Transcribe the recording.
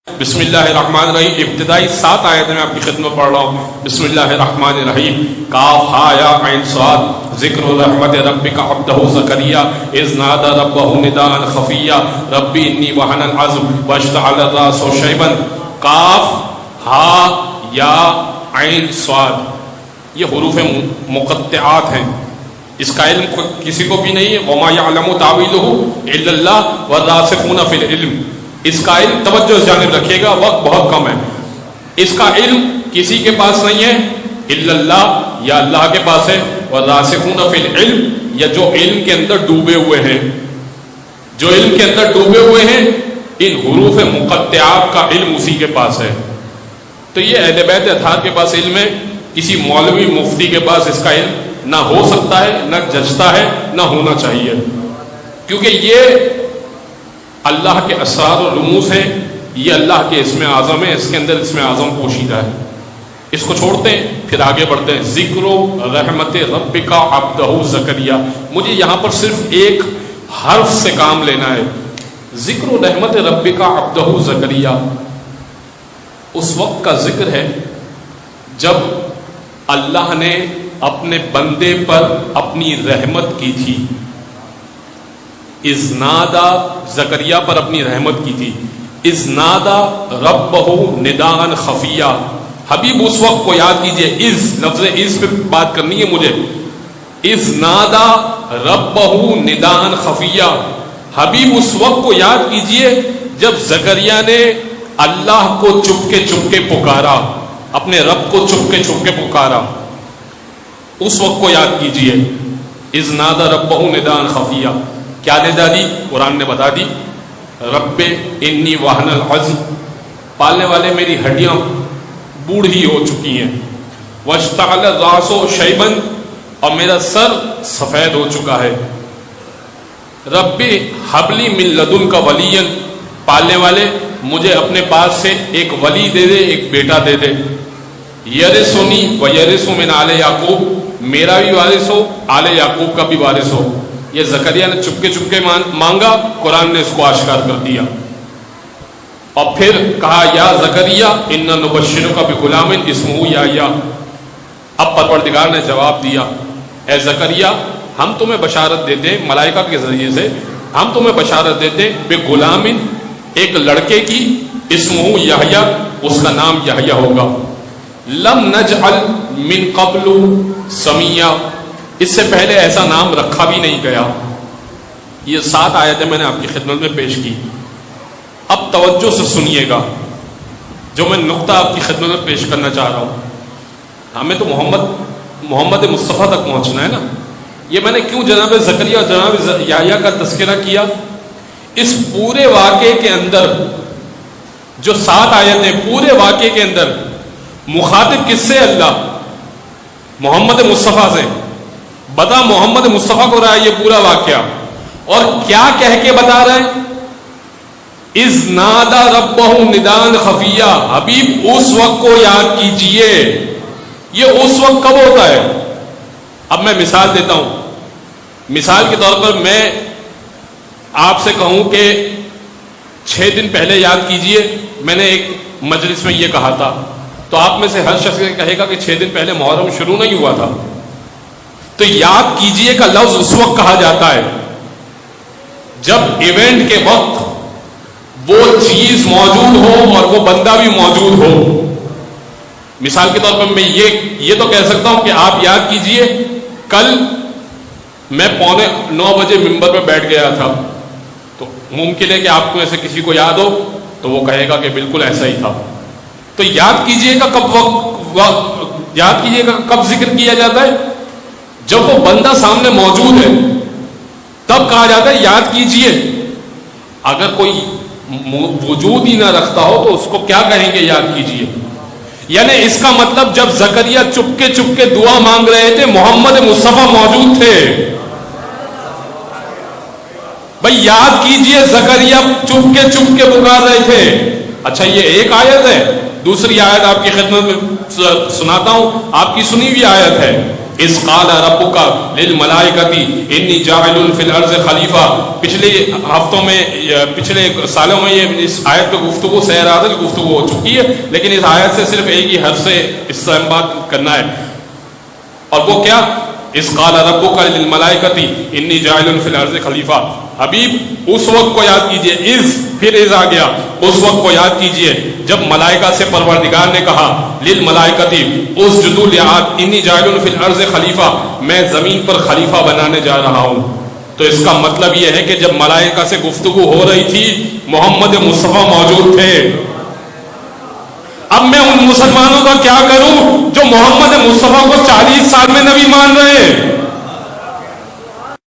بسم اللہ الرحمن الرحیم. ابتدائی 7 آیتیں میں آپ کی خدمت پڑھ رہا ہوں. بسم اللہ الرحمن الرحیم. کاف ہا یا عین صاد. ذکر رحمت ربک عبدہ زکریا اذ نادى ربہ نداء خفیا ربی انی وہن العظم واشتعل الراس شیبا. کاف ہا یا عین صاد یہ حروف مقطعات ہیں. اس کا علم کسی کو بھی نہیں ہے. وما یعلم تاویلہ الا اللہ والراسخون فی العلم. اس کا علم توجہ اس جانب رکھیے گا، وقت بہت کم ہے. اس کا علم کسی کے پاس نہیں ہے الا اللہ، یا اللہ کے پاس ہے. والراسخون فی العلم یا جو علم کے اندر ڈوبے ہوئے ہیں، جو علم کے اندر ڈوبے ہوئے ہیں ان حروف مقطعات کا علم اسی کے پاس ہے. تو یہ اہل بیت اطہار کے پاس علم ہے. کسی مولوی مفتی کے پاس اس کا علم نہ ہو سکتا ہے، نہ جچتا ہے، نہ ہونا چاہیے، کیونکہ یہ اللہ کے اسرار و رموز ہیں. یہ اللہ کے اسم اعظم ہے، اس کے اندر اسم اعظم پوشیدہ ہے. اس کو چھوڑتے ہیں پھر آگے بڑھتے ہیں. ذکر رحمت ربک عبدہ زکریا. مجھے یہاں پر صرف ایک حرف سے کام لینا ہے. ذکر رحمت ربک عبدہ زکریا اس وقت کا ذکر ہے جب اللہ نے اپنے بندے پر اپنی رحمت کی تھی. اذ نادا زکریا پر اپنی رحمت کی تھی. اذ نادا ربہ نداء خفیا. حبیب اس وقت کو یاد کیجئے. اذ لفظ اذ پہ بات کرنی ہے مجھے. اذ نادا ربہ نداء خفیا. حبیب اس وقت کو یاد کیجئے جب زکریا نے اللہ کو چپ کے پکارا، اپنے رب کو چپ کے پکارا. اس وقت کو یاد کیجئے. اذ نادا ربہ نداء خفیا. کیا ندا دی؟ قرآن نے بتا دی. رب انی وہن العظم، پالنے والے میری ہڈیاں بوڑھی ہو چکی ہیں. واشتعل الراس شیبا، اور میرا سر سفید ہو چکا ہے. رب ہب لی من لدنک ولیا، پالنے والے مجھے اپنے پاس سے ایک ولی دے دے، ایک بیٹا دے دے. یرثنی ویرث من آل یعقوب، میرا بھی وارث ہو، آل یعقوب کا بھی وارث ہو. یہ زکریا نے چپ کے مانگا، قرآن نے اس کو آشکار کر دیا. اور پھر کہا یا زکریا انا نبشرک بغلام اسمہ یحییٰ. اب پروردگار نے جواب دیا، اے زکریا ہم تمہیں بشارت دیتے ہیں ملائکہ کے ذریعے سے، ہم تمہیں بشارت دیتے ہیں بغلام، ایک لڑکے کی، اسمہ یحییٰ، اس کا نام یحییٰ ہوگا. لم نجعل من قبل سمیہ، اس سے پہلے ایسا نام رکھا بھی نہیں گیا. یہ 7 آیتیں میں نے آپ کی خدمت میں پیش کی. اب توجہ سے سنیے گا جو میں نقطہ آپ کی خدمت میں پیش کرنا چاہ رہا ہوں. ہمیں تو محمد مصطفیٰ تک پہنچنا ہے نا. یہ میں نے کیوں جناب زکریا اور جناب یحییٰ کا تذکرہ کیا؟ اس پورے واقعے کے اندر جو 7 آیتیں، پورے واقعے کے اندر مخاطب کس سے؟ اللہ، محمد مصطفیٰ سے. بتا محمد مصطفیٰ کو رہا ہے یہ پورا واقعہ، اور کیا کہہ کے بتا رہے ہیں؟ اذ نادا ربہ نداء خفیا. حبیب اس وقت کو یاد کیجئے. یہ اس وقت کب ہوتا ہے؟ اب میں مثال دیتا ہوں. مثال کے طور پر میں آپ سے کہوں کہ 6 دن پہلے یاد کیجئے میں نے ایک مجلس میں یہ کہا تھا، تو آپ میں سے ہر شخص کہے گا کہ 6 دن پہلے محرم شروع نہیں ہوا تھا. تو یاد کیجئے کا لفظ اس وقت کہا جاتا ہے جب ایونٹ کے وقت وہ چیز موجود ہو اور وہ بندہ بھی موجود ہو. مثال کے طور پر میں یہ تو کہہ سکتا ہوں کہ آپ یاد کیجئے کل میں 8:45 بجے ممبر پہ بیٹھ گیا تھا. تو ممکن ہے کہ آپ میں سے کسی کو یاد ہو تو وہ کہے گا کہ بالکل ایسا ہی تھا. تو یاد کیجئے کا یاد کیجئے کا کب ذکر کیا جاتا ہے؟ جب وہ بندہ سامنے موجود ہے تب کہا جاتا ہے یاد کیجئے. اگر کوئی وجود ہی نہ رکھتا ہو تو اس کو کیا کہیں گے یاد کیجئے؟ یعنی اس کا مطلب جب زکریا چپ کے دعا مانگ رہے تھے محمد مصطفیٰ موجود تھے. بھائی یاد کیجئے، زکریا چپ کے پکار رہے تھے. اچھا یہ ایک آیت ہے. دوسری آیت آپ کی خدمت میں سناتا ہوں، آپ کی سنی ہوئی آیت ہے. اذ قال ربک للملائکۃ انی جاعل فی الارض خلیفہ. پچھلے ہفتوں میں پچھلے سالوں میں یہ اس آیت پہ گفتگو سیر عادل گفتگو ہو چکی ہے، لیکن اس آیت سے صرف ایک ہی حرف سے استنباط کرنا ہے، اور وہ کیا؟ اذ قال ربک للملائکۃ انی جاعل فی الارض خلیفہ. حبیب اس وقت کو یاد کیجئے، پھر آ گیا، اس وقت کو یاد کیجئے جب ملائکہ سے پروردگار نے کہا للملائکۃ اسجدوا لآدم انی جاعل فی الارض خلیفہ، میں زمین پر خلیفہ بنانے جا رہا ہوں. تو اس کا مطلب یہ ہے کہ جب ملائکہ سے گفتگو ہو رہی تھی محمد مصطفیٰ موجود تھے. اب میں ان مسلمانوں کا کیا کروں جو محمد مصطفیٰ کو 40 سال میں نبی مان رہے ہیں؟